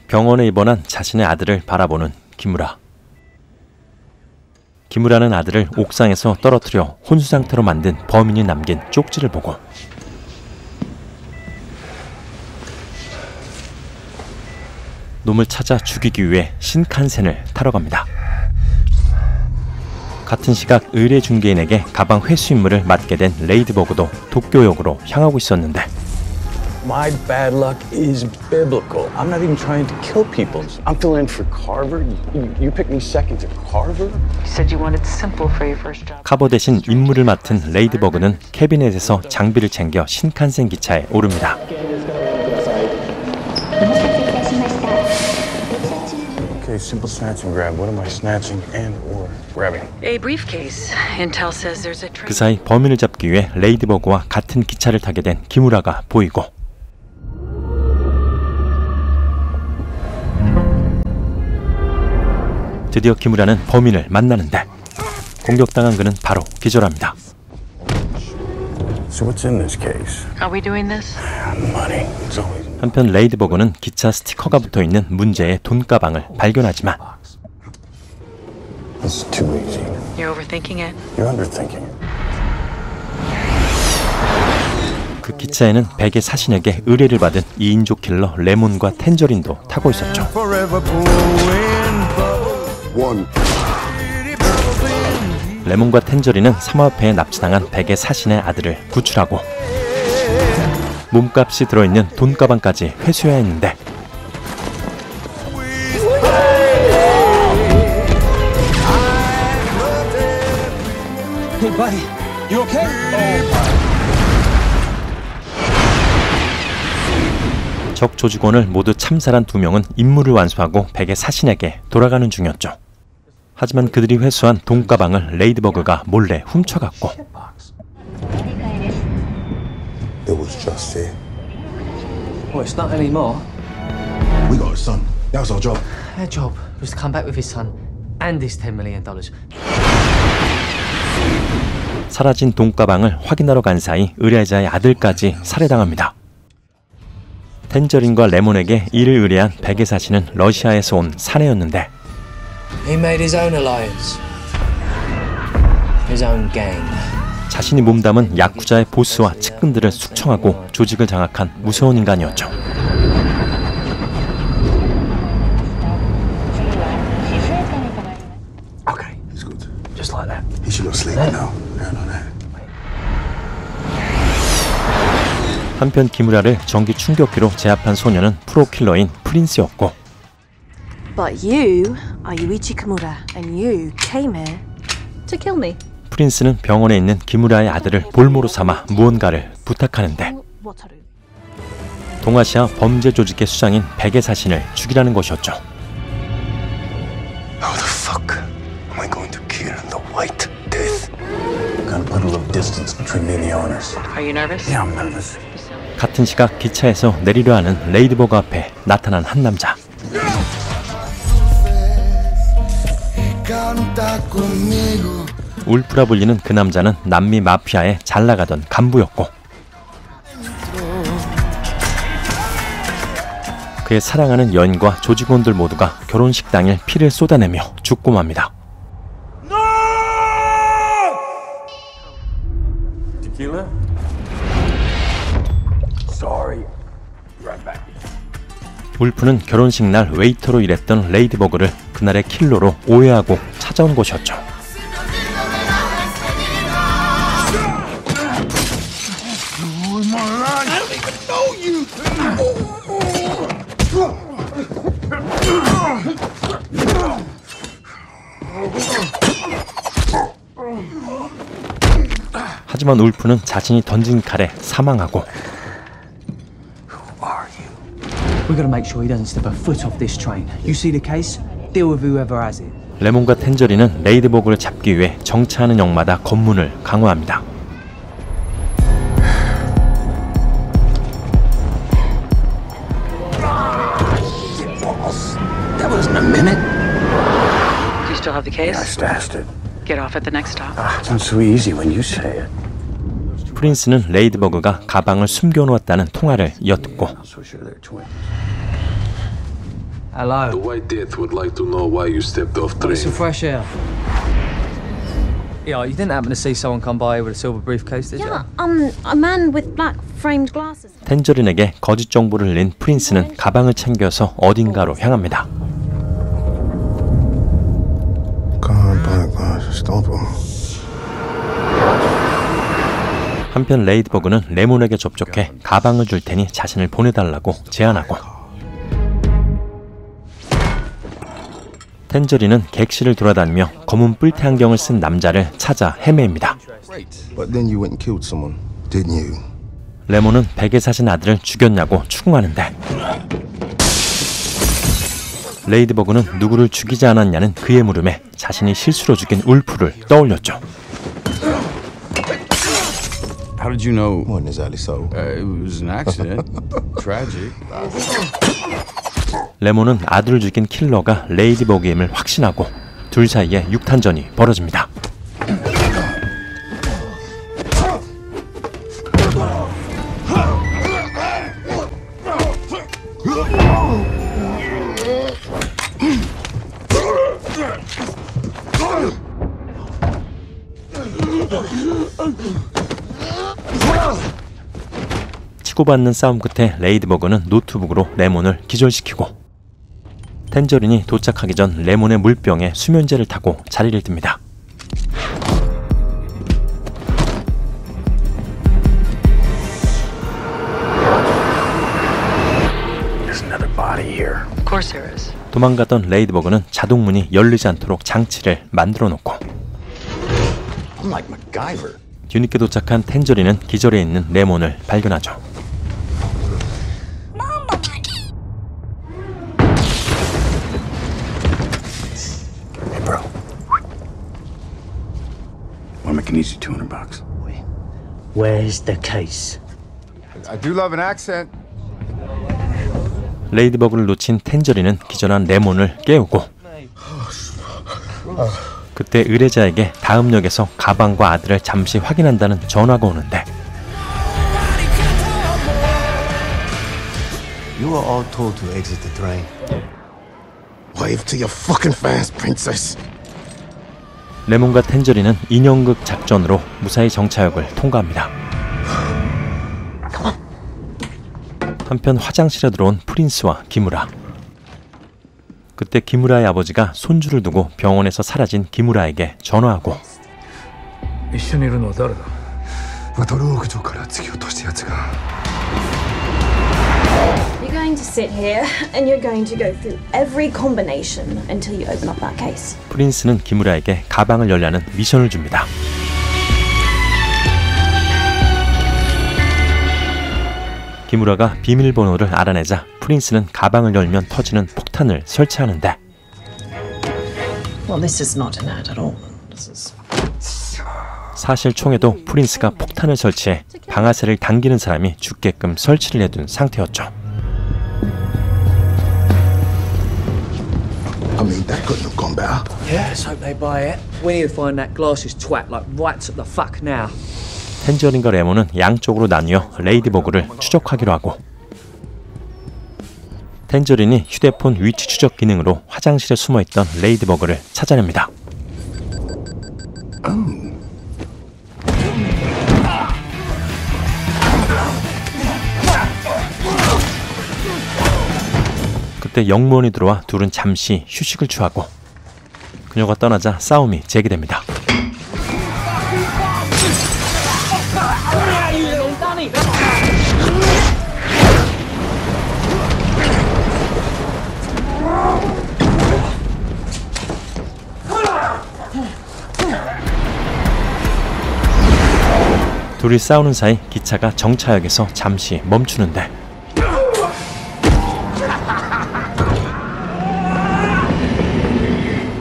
병원에 입원한 자신의 아들을 바라보는 기무라. 기무라는 아들을 옥상에서 떨어뜨려 혼수 상태로 만든 범인이 남긴 쪽지를 보고 놈을 찾아 죽이기 위해 신칸센을 타러 갑니다. 같은 시각 의뢰 중개인에게 가방 회수 임무를 맡게 된 레이드버그도 도쿄역으로 향하고 있었는데 My bad luck is biblical. I'm not even trying to kill people. I'm filling in for Carver. You picked me second to Carver? You said you wanted simple for your first job. 카버 대신 임무를 맡은 레이드버그는 캐비넷에서 장비를 챙겨 신칸센 기차에 오릅니다. Okay, simple snatch and grab. What am I snatching and or grabbing? A briefcase. Intel says there's a 그 사이 범인을 잡기 위해 레이드버그와 같은 기차를 타게 된 기무라가 보이고 드디어 기무라는 범인을 만나는데 공격당한 그는 바로 기절합니다. So what's in this case? Are we doing this? Money. It's always 한편 레이드버그는 기차 스티커가 붙어있는 문제의 돈가방을 발견하지만 This is too easy. You're overthinking it. You're underthinking it. 그 기차에는 백의 사신에게 의뢰를 받은 2인조 킬러 레몬과 텐저린도 타고 있었죠. 레몬과 텐저린은 삼화폐에 납치당한 백의 사신의 아들을 구출하고 몸값이 들어있는 돈가방까지 회수해야 했는데 Hey buddy, you okay? 적 조직원을 모두 참살한 2명은 임무를 완수하고 백의 사신에게 돌아가는 중이었죠. 하지만 그들이 회수한 돈가방을 레이드버그가 몰래 훔쳐갔고 It was just it. Well, it's not anymore. We got a son. That was our job. Our job was to come back with his son and his $10 million. 사라진 돈가방을 확인하러 간 사이 의뢰자의 아들까지 살해당합니다. 텐저린과 레몬에게 이를 의뢰한 백의 사신은 러시아에서 온 사내였는데 He made his own alliance. His own gang. 자신이 몸담은 야쿠자의 보스와 측근들을 숙청하고 조직을 장악한 무서운 인간이었죠. Okay, it's good. Just like that. He should go sleep now. Yeah, no, no. 한편 기무라를 전기 충격기로 제압한 소녀는 프로킬러인 프린스였고 But you are Yuichi Kimura, and you came here to kill me. 프린스는 병원에 있는 기무라의 아들을 볼모로 삼아 무언가를 부탁하는데 동아시아 범죄 조직의 수장인 백의 사신을 죽이라는 것이었죠. How the fuck am I going to kill the White Death? Gotta put a little distance between me and the owners. Are you nervous? Yeah, I'm nervous. 같은 시각 기차에서 내리려 하는 레이드버그 앞에 나타난 한 남자. 울프라 불리는 그 남자는 남미 마피아의 잘나가던 간부였고 그의 사랑하는 여인과 조직원들 모두가 결혼식 당일 피를 쏟아내며 죽고 맙니다. Tequila? Sorry. Right back. 울프는 결혼식 날 웨이터로 일했던 레이드버그를 그날의 킬러로 오해하고 찾아온 것이었죠. 하지만 울프는 자신이 던진 칼에 사망하고 We've got to make sure he doesn't step a foot off this train. You see the case? Deal with whoever has it. 레몬과 텐저린은 레이드버그를 잡기 위해 정차하는 역마다 검문을 강화합니다. That wasn't a minute. Do you still have the I case? stashed it. Get off at the next stop. It's not so easy when you say it. 프린스는 레이드버그가 가방을 숨겨놓았다는 통화를 엿듣고 So sure they're twins. Hello. The White Death would like to know why you stepped off train. Some fresh air. Yeah, you didn't happen to see someone come by with a silver briefcase, did Yeah, you? a man with black framed glasses. 텐저린에게 거짓 정보를 낸 프린스는 가방을 챙겨서 어딘가로 향합니다. Come back, guys. Stop him. 한편 레이드버그는 레몬에게 접촉해 가방을 줄 테니 자신을 보내달라고 제안하고, 텐저린은 객실을 돌아다니며 검은 뿔테 안경을 쓴 남자를 찾아 헤매입니다. But then you went and killed someone, didn't you? 레몬은 베개 사신 아들을 죽였냐고 추궁하는데, 레이드버그는 누구를 죽이지 않았냐는 그의 물음에 자신이 실수로 죽인 울프를 떠올렸죠. How did you know? Wasn't exactly so. It was an accident. Tragic. 레몬은 아들을 죽인 킬러가 레이드버그임을 확신하고 둘 사이에 육탄전이 벌어집니다. 치고받는 싸움 끝에 레이드버그는 노트북으로 레몬을 기절시키고, 텐저린이 도착하기 전 레몬의 물병에 수면제를 타고 자리를 듭니다. There's another body here. Of course there is. 도망가던 레이드버그는 자동문이 열리지 않도록 장치를 만들어 놓고, I'm like MacGyver. 뒤늦게 도착한 텐저린은 기절해 있는 레몬을 발견하죠. Hey, bro. Wanna make an easy $200? Where's the case? I do love an accent. 레이드버그를 놓친 텐저린은 기절한 레몬을 깨우고, 그때 의뢰자에게 다음 역에서 가방과 아들을 잠시 확인한다는 전화가 오는데, You are all told to exit the train. Wave to your fucking fans, princess. 레몬과 텐저린은 인형극 작전으로 무사히 정차역을 통과합니다. 한편 화장실에 들어온 프린스와 기무라. 그때 기무라의 아버지가 손주를 두고 병원에서 사라진 기무라에게 전화하고, 一緒にいるのは誰だ？バトル屋上から突き落としたやつが。 You're going to sit here and you're going to go through every combination until you open up that case. 프린스는 기무라에게 가방을 열라는 미션을 줍니다. 기무라가 비밀번호를 알아내자 프린스는 가방을 열면 터지는 폭탄을 설치하는데, Well, this is not an ad at all. This is... 사실 총에도 프린스가 폭탄을 설치해 방아쇠를 당기는 사람이 죽게끔 설치를 해둔 상태였죠. I mean, that couldn't have gone better. Yeah, let's hope they buy it. We need to find that glasses twat like right at the fuck now. 텐저린과 레몬은 양쪽으로 나뉘어 레이드버그를 추적하기로 하고, 텐저린이 휴대폰 위치 추적 기능으로 화장실에 숨어있던 레이드버그를 찾아냅니다. 그때 영무원이 들어와 둘은 잠시 휴식을 취하고, 그녀가 떠나자 싸움이 재개됩니다. 둘이 싸우는 사이 기차가 정차역에서 잠시 멈추는데,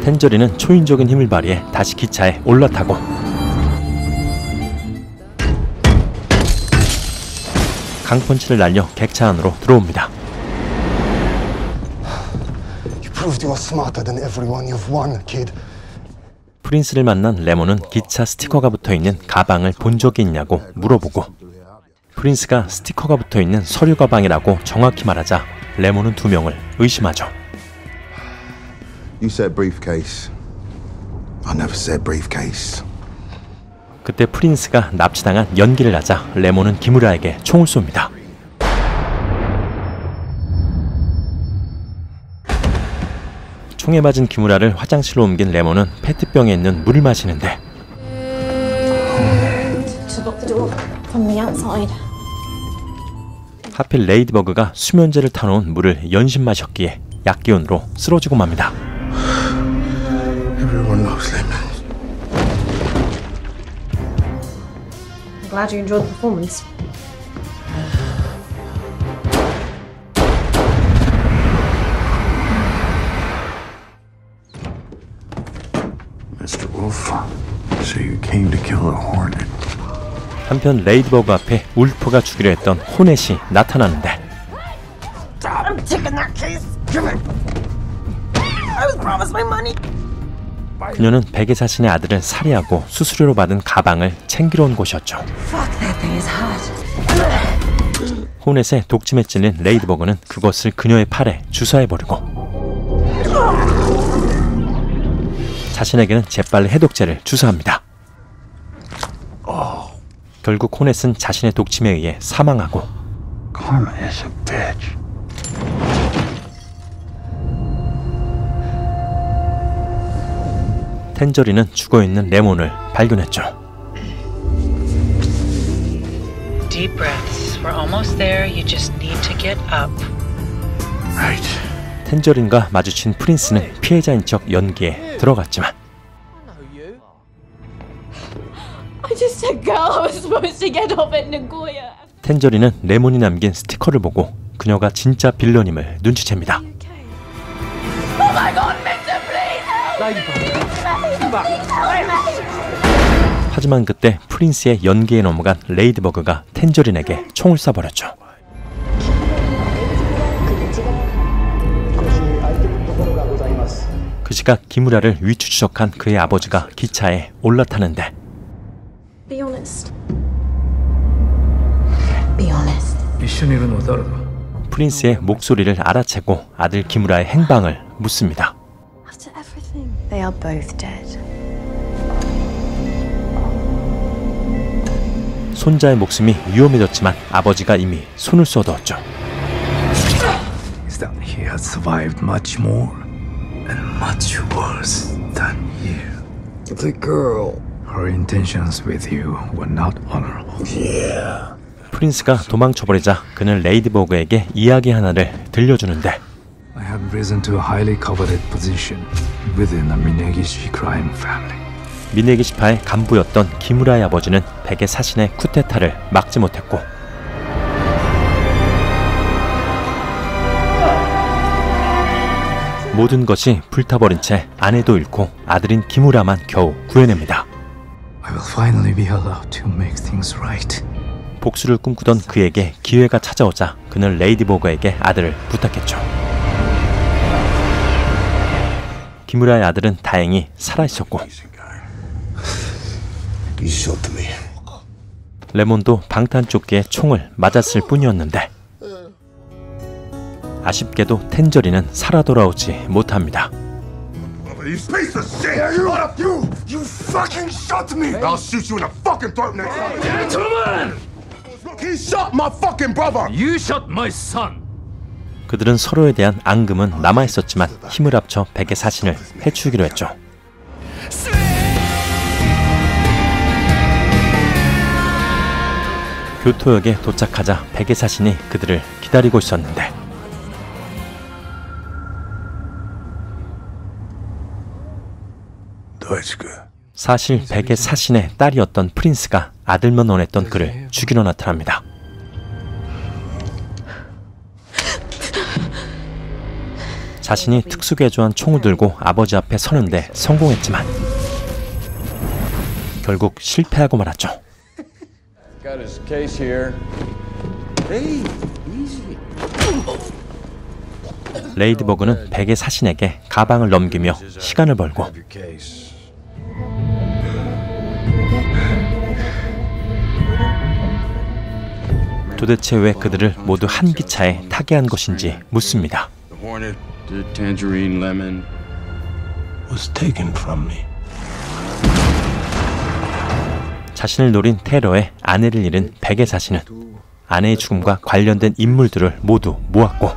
텐저린은 초인적인 힘을 발휘해 다시 기차에 올라타고, 강펀치를 날려 객차 안으로 들어옵니다. You proved you are smarter than everyone you've won, kid. 프린스를 만난 레몬은 기차 스티커가 붙어있는 가방을 본 적이 있냐고 물어보고, 프린스가 스티커가 붙어있는 서류 가방이라고 정확히 말하자 레몬은 두 명을 의심하죠. You said briefcase. I never said briefcase. 그때 프린스가 납치당한 연기를 하자 레몬은 기무라에게 총을 쏩니다. 총에 맞은 기무라를 화장실로 옮긴 레몬은 페트병에 있는 물을 마시는데 하필 레이디버그가 수면제를 타놓은 물을 연신 마셨기에 약기운으로 쓰러지고 맙니다. Everyone loves lemons. I'm glad you enjoyed the performance. Mr. Wolf, so you came to kill a hornet. 한편 레이디버그 앞에 울프가 주기로 했던 호넷이 나타나는데 I'm taking that case. I was promised my money. 그녀는 백의 사신의 아들을 살해하고 수수료로 받은 가방을 챙기러 온 곳이었죠. Fuck, that thing is hot. 호넷에 독침에 찔린 레이디버그는 그것을 그녀의 팔에 주사해버리고 자신에게는 재빨리 해독제를 주사합니다. 결국 호넷은 자신의 독침에 의해 사망하고 Karma is a bitch. 텐저린은 죽어있는 레몬을 발견했죠. Deep breaths. We're almost there. You just need to get up. Right. 텐저린과 마주친 프린스는 피해자인 척 연기에 들어갔지만 I just a girl I was supposed to get off at Nagoya. 텐저린은 레몬이 남긴 스티커를 보고 그녀가 진짜 빌런임을 눈치챕니다. Oh my god, Mr. Please! 하지만 그때 프린스의 연기에 넘어간 레이디버그가 텐저린에게 총을 쏴버렸죠. 그 시각 기무라를 위추 추적한 그의 아버지가 기차에 올라타는데 Be honest. Be honest. 一緒にいるのは誰だ？ 프린스의 목소리를 알아채고 아들 기무라의 행방을 묻습니다. After everything. They are both dead. 손자의 목숨이 위험해졌지만 아버지가 이미 손을 쏘두었죠. Is that he has survived much more and much worse than you. The girl. Her intentions with you were not honorable. Yeah. 프린스가 도망쳐버리자 그는 레이디버그에게 이야기 하나를 들려주는데 I have risen to a highly coveted position within the Minegishi crime family. 미네기시파의 간부였던 기무라의 아버지는 백의 사신의 쿠데타를 막지 못했고 모든 것이 불타버린 채 아내도 잃고 아들인 기무라만 겨우 구해냅니다. I will finally be allowed to make things right. 복수를 꿈꾸던 그에게 기회가 찾아오자 그는 레이디버그에게 아들을 부탁했죠. 기무라의 아들은 다행히 살아있었고 You shot me. 레몬도 방탄조끼에 총을 맞았을 뿐이었는데 아쉽게도 텐저린은 살아 돌아오지 못합니다. You piece of shit! You fucking shot me! I'll shoot you in the fucking throat next time! Gentlemen! He shot my fucking brother! You shot my son. 그들은 서로에 대한 앙금은 남아있었지만 힘을 합쳐 백의 사신을 해치우기로 했죠. 교토역에 도착하자 백의 사신이 그들을 기다리고 있었는데 사실 백의 사신의 딸이었던 프린스가 아들만 원했던 그를 죽이러 나타납니다. 자신이 특수개조한 총을 들고 아버지 앞에 서는데 성공했지만 결국 실패하고 말았죠. Got his case here. 레이디버그는 백의 사신에게 가방을 넘기며 시간을 벌고 도대체 왜 그들을 모두 한 기차에 타게 한 것인지 묻습니다. The Hornet, the Tangerine Lemon. was taken from me. 자신을 노린 테러에 아내를 잃은 백의 사신은 아내의 죽음과 관련된 인물들을 모두 모았고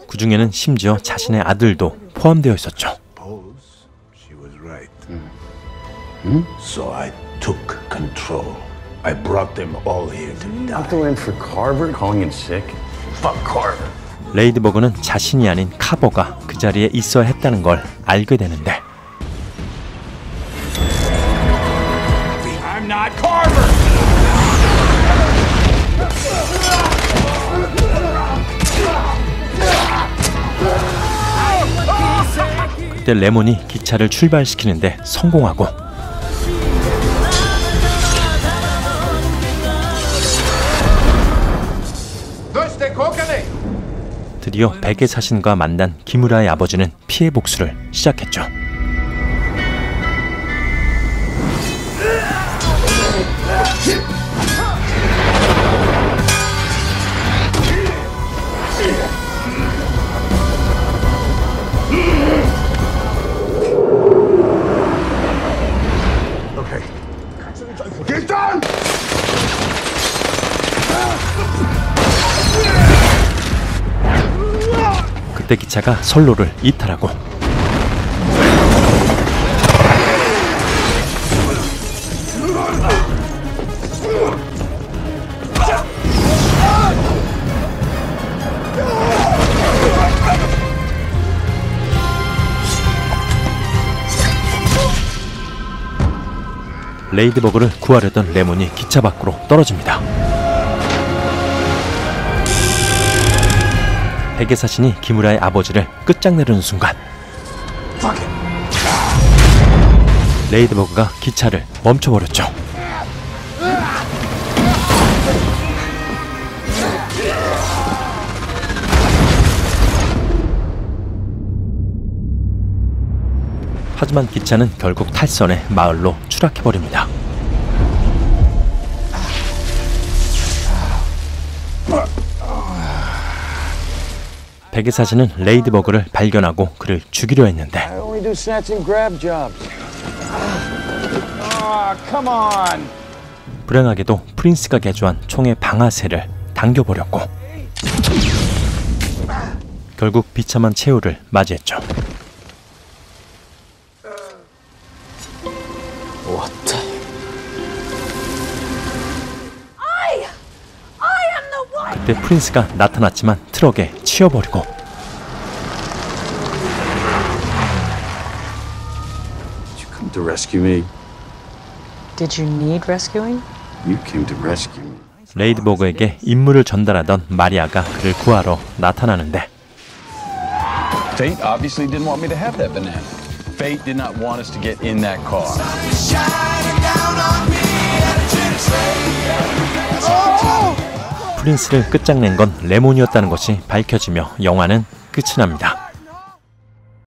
그 중에는 심지어 자신의 아들도 포함되어 있었죠. So I took control. I brought them all here to die. I'm filling in for Carver, calling in sick. Fuck Carver. 레이드버그는 자신이 아닌 카버가 그 자리에 있어야 했다는 걸 알게 되는데 I'm not Carver. 그때 레몬이 기차를 출발시키는데 성공하고 드디어 백의 사신과 만난 기무라의 아버지는 피해 복수를 시작했죠. Get down! 그때 기차가 선로를 이탈하고 레이드버그를 구하려던 레몬이 기차 밖으로 떨어집니다. 백의 사신이 기무라의 아버지를 끝장내려는 순간 레이드버그가 기차를 멈춰버렸죠. 하지만 기차는 결국 탈선해 마을로 추락해버립니다. 백의 사신은 레이드버그를 발견하고 그를 죽이려 했는데 I only do snatch and grab jobs. Come on. 불행하게도 프린스가 개조한 총의 방아쇠를 당겨버렸고 결국 비참한 최후를 맞이했죠. 그때 프린스가 나타났지만 트럭에 치여버리고 Did you come to rescue me? Did you need rescuing? You came to rescue me. 레이드버그에게 임무를 전달하던 마리아가 그를 구하러 나타나는데 Fate obviously didn't want me to have that banana. Fate did not want us to get in that car. 프린스를 끝장낸 건 레몬이었다는 것이 밝혀지며 영화는 끝이 납니다.